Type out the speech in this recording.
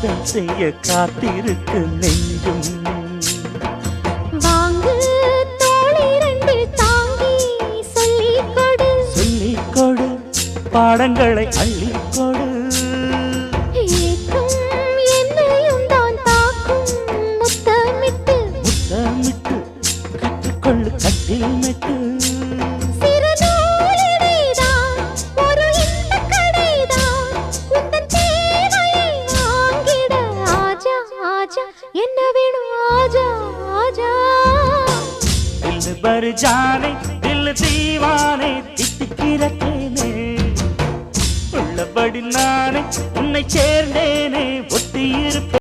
காதல் செய்ய காத்திருக்கு நெஞ்சும். வாங்கு தோளிரண்டில் தாங்கி சொல்லிக் கொடு, சொல்லிக் கொடு, பாடங்களை அள்ளிக் கொடு. ஏக்கும் என்னையும் தான் தாக்கும் முத்தமிட்டு, முத்தமிட்டு கற்றுக்கொள்ளு கட்டில் மெட்டு. சிறு நூலிடைதான் ஒரு இன்பக் கடைதான், உந்தன் தேவையை வாங்கிட ஆஜா ஆஜா, என்ன வேணும் ஆஜா ஆஜா. दिल भर जाने दिल दीवाने தித்திக்கிறேனே, உள்ளபடி நானே உன்னை சேர்ந்தேனே ஒட்டியிருப்பேன்.